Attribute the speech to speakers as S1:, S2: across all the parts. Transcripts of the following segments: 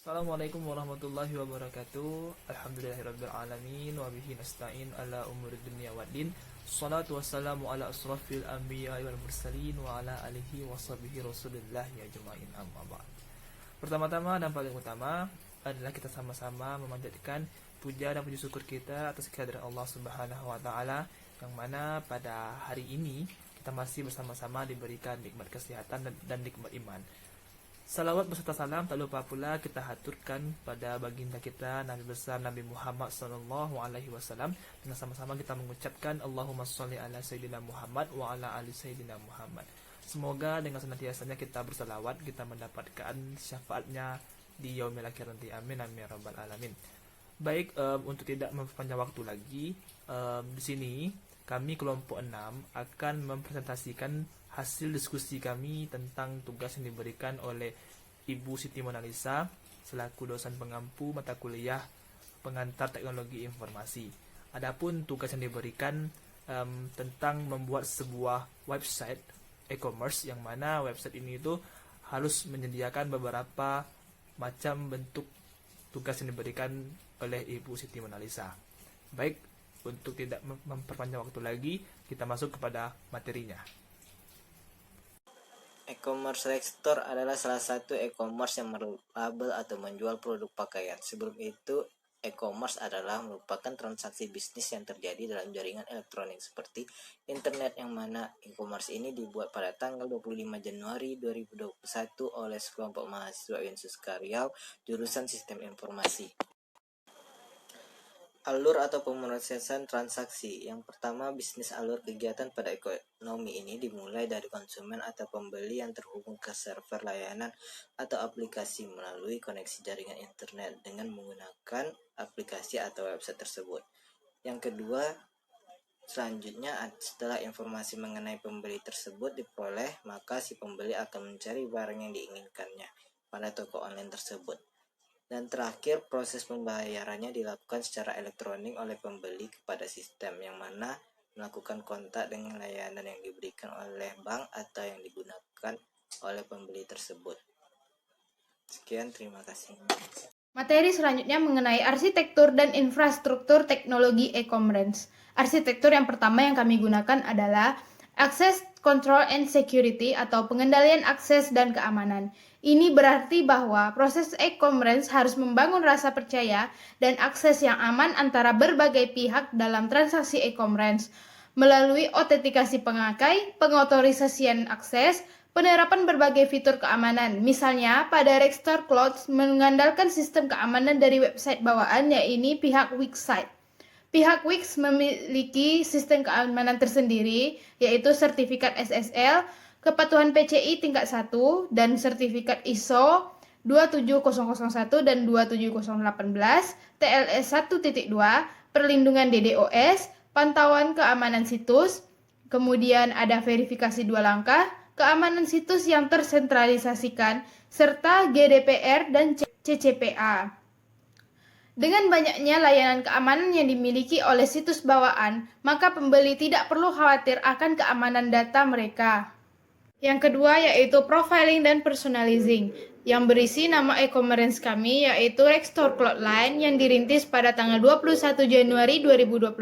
S1: Assalamualaikum warahmatullahi wabarakatuh. Alhamdulillahirabbil alamin wa bihi nasta'in ala umuri dunya waddin. Shalatu wassalamu ala asrafil anbiya'i wal mursalin wa ala alihi washabihi rasulillah ya ajmain, amma ba'd. Pertama-tama dan paling utama adalah kita sama-sama memanjatkan puja dan puji syukur kita atas kehadiran Allah Subhanahu wa taala, yang mana pada hari ini kita masih bersama-sama diberikan nikmat kesehatan dan nikmat iman. Salawat beserta salam tak lupa pula kita haturkan pada baginda kita Nabi besar Nabi Muhammad sallallahu alaihi wasallam, dengan sama-sama kita mengucapkan Allahumma sholli ala sayyidina Muhammad wa ala ali sayyidina Muhammad. Semoga dengan senantiasanya kita bersalawat kita mendapatkan syafaatnya di yaumil akhir nanti. Amin amin ya rabbal alamin. Baik, untuk tidak memperpanjang waktu lagi, di sini kami kelompok 6 akan mempresentasikan hasil diskusi kami tentang tugas yang diberikan oleh Ibu Siti Monalisa selaku dosen pengampu mata kuliah pengantar teknologi informasi. Adapun tugas yang diberikan tentang membuat sebuah website e-commerce, yang mana website ini itu harus menyediakan beberapa macam bentuk tugas yang diberikan oleh Ibu Siti Monalisa. Baik, untuk tidak memperpanjang waktu lagi, kita masuk kepada materinya.
S2: E-commerce store adalah salah satu e-commerce yang merabel atau menjual produk pakaian. Sebelum itu, e-commerce adalah merupakan transaksi bisnis yang terjadi dalam jaringan elektronik seperti internet, yang mana e-commerce ini dibuat pada tanggal 25 Januari 2021 oleh sekelompok mahasiswa Unsuska Riau jurusan Sistem Informasi. Alur atau pemrosesan transaksi. Yang pertama, bisnis alur kegiatan pada ekonomi ini dimulai dari konsumen atau pembeli yang terhubung ke server layanan atau aplikasi melalui koneksi jaringan internet dengan menggunakan aplikasi atau website tersebut. Yang kedua, selanjutnya setelah informasi mengenai pembeli tersebut diperoleh, maka si pembeli akan mencari barang yang diinginkannya pada toko online tersebut. Dan terakhir, proses pembayarannya dilakukan secara elektronik oleh pembeli kepada sistem, yang mana melakukan kontak dengan layanan yang diberikan oleh bank atau yang digunakan oleh pembeli tersebut. Sekian, terima kasih.
S3: Materi selanjutnya mengenai arsitektur dan infrastruktur teknologi e-commerce. Arsitektur yang pertama yang kami gunakan adalah Access Control and Security atau pengendalian akses dan keamanan. Ini berarti bahwa proses e-commerce harus membangun rasa percaya dan akses yang aman antara berbagai pihak dalam transaksi e-commerce melalui autentikasi pengakai, pengotorisasian akses, penerapan berbagai fitur keamanan. Misalnya, pada Rexstore Cloud mengandalkan sistem keamanan dari website bawaan, yaitu pihak Wixsite. Pihak Wix memiliki sistem keamanan tersendiri, yaitu sertifikat SSL, kepatuhan PCI tingkat 1, dan sertifikat ISO 27001 dan 27018, TLS 1.2, perlindungan DDoS, pantauan keamanan situs, kemudian ada verifikasi 2 langkah, keamanan situs yang tersentralisasikan, serta GDPR dan CCPA. Dengan banyaknya layanan keamanan yang dimiliki oleh situs bawaan, maka pembeli tidak perlu khawatir akan keamanan data mereka. Yang kedua yaitu profiling dan personalizing, yang berisi nama e-commerce kami yaitu Rexstore Cloudline yang dirintis pada tanggal 21 Januari 2021,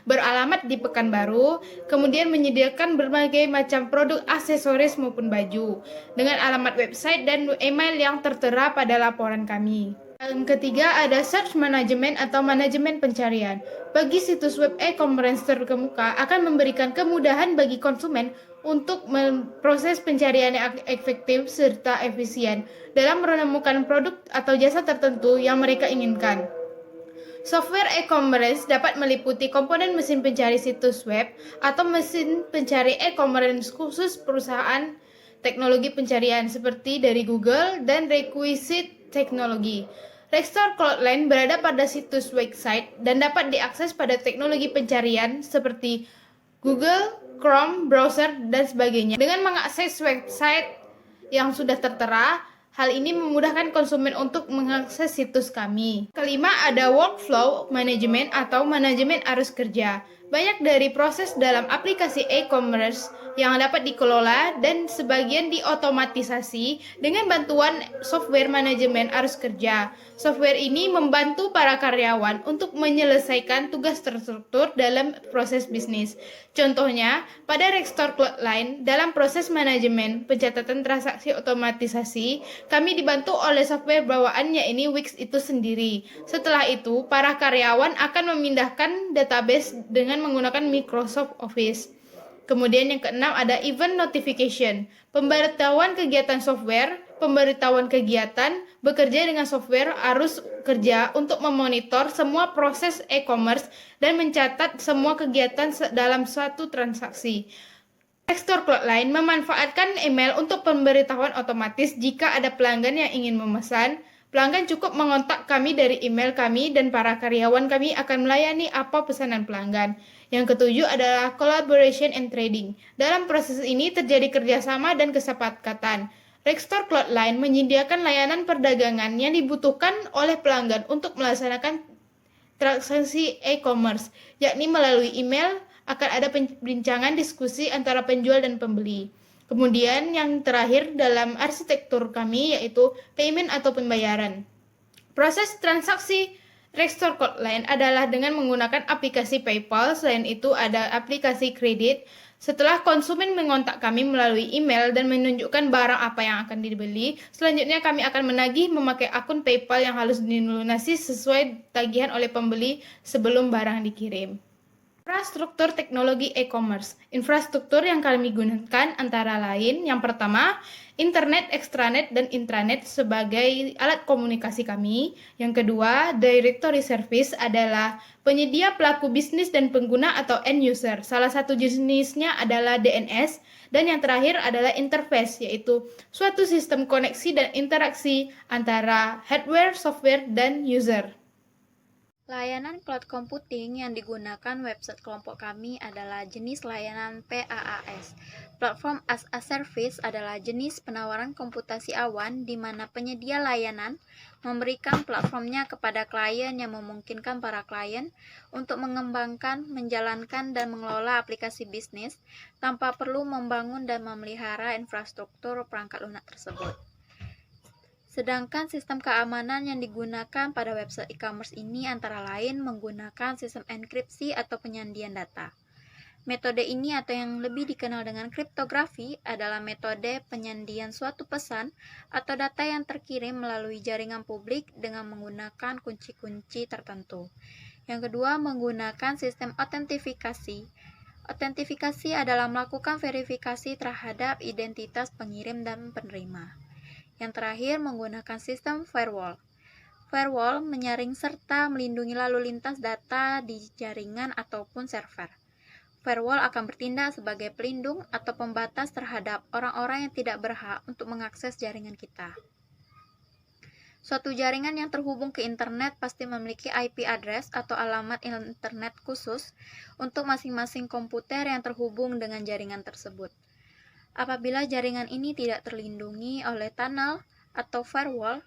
S3: beralamat di Pekanbaru, kemudian menyediakan berbagai macam produk aksesoris maupun baju, dengan alamat website dan email yang tertera pada laporan kami. Yang ketiga ada search management atau manajemen pencarian. Bagi situs web e-commerce terkemuka akan memberikan kemudahan bagi konsumen untuk memproses pencarian yang efektif serta efisien dalam menemukan produk atau jasa tertentu yang mereka inginkan. Software e-commerce dapat meliputi komponen mesin pencari situs web atau mesin pencari e-commerce khusus perusahaan teknologi pencarian seperti dari Google dan Requisite Technology. Rexstore Cloudline berada pada situs website dan dapat diakses pada teknologi pencarian seperti Google, Chrome, browser, dan sebagainya. Dengan mengakses website yang sudah tertera, hal ini memudahkan konsumen untuk mengakses situs kami. Kelima ada workflow management atau manajemen arus kerja. Banyak dari proses dalam aplikasi e-commerce yang dapat dikelola dan sebagian diotomatisasi dengan bantuan software manajemen arus kerja. Software ini membantu para karyawan untuk menyelesaikan tugas terstruktur dalam proses bisnis. Contohnya, pada Rextor Cloudline, dalam proses manajemen pencatatan transaksi otomatisasi, kami dibantu oleh software bawaannya ini Wix itu sendiri. Setelah itu, para karyawan akan memindahkan database dengan menggunakan Microsoft Office. Kemudian yang keenam ada event notification. Pemberitahuan kegiatan software, pemberitahuan kegiatan bekerja dengan software arus kerja untuk memonitor semua proses e-commerce dan mencatat semua kegiatan dalam suatu transaksi. Rextor Cloudline memanfaatkan email untuk pemberitahuan otomatis jika ada pelanggan yang ingin memesan. Pelanggan cukup mengontak kami dari email kami dan para karyawan kami akan melayani apa pesanan pelanggan. Yang ketujuh adalah collaboration and trading. Dalam proses ini terjadi kerjasama dan kesepakatan. Rextor Cloudline menyediakan layanan perdagangan yang dibutuhkan oleh pelanggan untuk melaksanakan transaksi e-commerce, yakni melalui email akan ada perbincangan diskusi antara penjual dan pembeli. Kemudian yang terakhir dalam arsitektur kami yaitu payment atau pembayaran. Proses transaksi Rextor Cloudline adalah dengan menggunakan aplikasi PayPal, selain itu ada aplikasi kredit. Setelah konsumen mengontak kami melalui email dan menunjukkan barang apa yang akan dibeli, selanjutnya kami akan menagih memakai akun PayPal yang harus dilunasi sesuai tagihan oleh pembeli sebelum barang dikirim. Infrastruktur teknologi e-commerce. Infrastruktur yang kami gunakan antara lain yang pertama, internet, extranet, dan intranet sebagai alat komunikasi kami. Yang kedua, directory service adalah penyedia pelaku bisnis dan pengguna atau end user. Salah satu jenisnya adalah DNS. Dan yang terakhir adalah interface, yaitu suatu sistem koneksi dan interaksi antara hardware, software, dan user.
S4: Layanan cloud computing yang digunakan website kelompok kami adalah jenis layanan PaaS. Platform as a Service adalah jenis penawaran komputasi awan di mana penyedia layanan memberikan platformnya kepada klien yang memungkinkan para klien untuk mengembangkan, menjalankan, dan mengelola aplikasi bisnis tanpa perlu membangun dan memelihara infrastruktur perangkat lunak tersebut. Sedangkan sistem keamanan yang digunakan pada website e-commerce ini antara lain menggunakan sistem enkripsi atau penyandian data. Metode ini atau yang lebih dikenal dengan kriptografi adalah metode penyandian suatu pesan atau data yang terkirim melalui jaringan publik dengan menggunakan kunci-kunci tertentu. Yang kedua, menggunakan sistem autentifikasi. Autentifikasi adalah melakukan verifikasi terhadap identitas pengirim dan penerima. Yang terakhir, menggunakan sistem firewall. Firewall menyaring serta melindungi lalu lintas data di jaringan ataupun server. Firewall akan bertindak sebagai pelindung atau pembatas terhadap orang-orang yang tidak berhak untuk mengakses jaringan kita. Suatu jaringan yang terhubung ke internet pasti memiliki IP address atau alamat internet khusus untuk masing-masing komputer yang terhubung dengan jaringan tersebut. Apabila jaringan ini tidak terlindungi oleh tunnel atau firewall,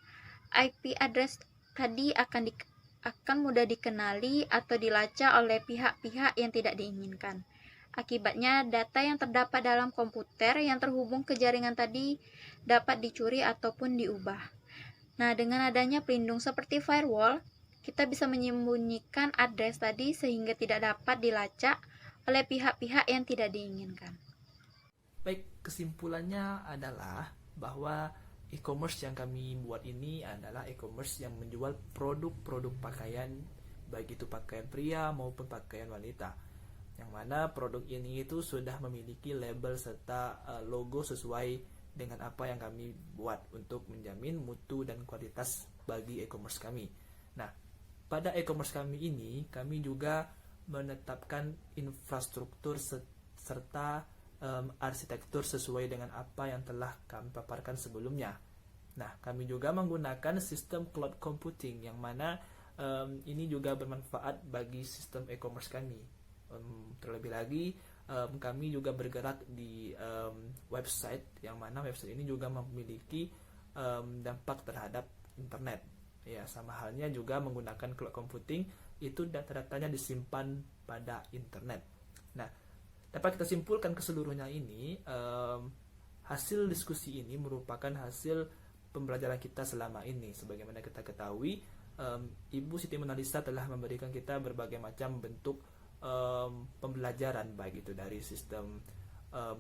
S4: IP address tadi akan mudah dikenali atau dilacak oleh pihak-pihak yang tidak diinginkan. Akibatnya, data yang terdapat dalam komputer yang terhubung ke jaringan tadi dapat dicuri ataupun diubah. Nah, dengan adanya pelindung seperti firewall, kita bisa menyembunyikan address tadi sehingga tidak dapat dilacak oleh pihak-pihak yang tidak diinginkan.
S1: Baik, kesimpulannya adalah bahwa e-commerce yang kami buat ini adalah e-commerce yang menjual produk-produk pakaian, baik itu pakaian pria maupun pakaian wanita. Yang mana produk ini itu sudah memiliki label serta logo sesuai dengan apa yang kami buat untuk menjamin mutu dan kualitas bagi e-commerce kami. Nah, pada e-commerce kami ini, kami juga menetapkan infrastruktur serta arsitektur sesuai dengan apa yang telah kami paparkan sebelumnya. Nah, kami juga menggunakan sistem cloud computing yang mana ini juga bermanfaat bagi sistem e-commerce kami. Terlebih lagi, kami juga bergerak di website yang mana website ini juga memiliki dampak terhadap internet. Ya, sama halnya juga menggunakan cloud computing itu data-datanya disimpan pada internet. Nah, dapat kita simpulkan keseluruhnya ini, hasil diskusi ini merupakan hasil pembelajaran kita selama ini. Sebagaimana kita ketahui, Ibu Siti Monalisa telah memberikan kita berbagai macam bentuk pembelajaran, baik itu dari sistem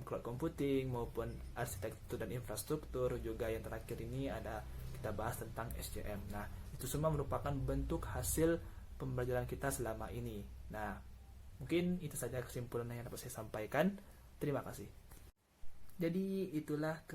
S1: cloud computing maupun arsitektur dan infrastruktur. Juga yang terakhir ini ada kita bahas tentang SCM. Nah, itu semua merupakan bentuk hasil pembelajaran kita selama ini. Nah, mungkin itu saja kesimpulan yang dapat saya sampaikan. Terima kasih. Jadi itulah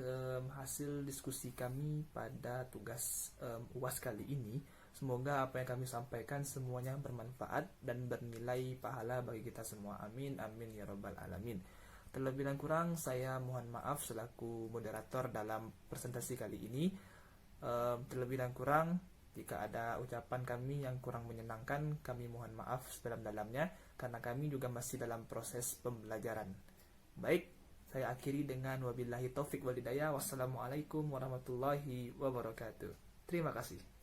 S1: hasil diskusi kami pada tugas UAS kali ini. Semoga apa yang kami sampaikan semuanya bermanfaat dan bernilai pahala bagi kita semua. Amin, amin ya rabbal alamin. Terlebih dan kurang saya mohon maaf selaku moderator dalam presentasi kali ini. Terlebih dan kurang jika ada ucapan kami yang kurang menyenangkan, kami mohon maaf sedalam-dalamnya karena kami juga masih dalam proses pembelajaran. Baik, saya akhiri dengan wabillahi taufik wal hidayah. Wassalamualaikum warahmatullahi wabarakatuh. Terima kasih.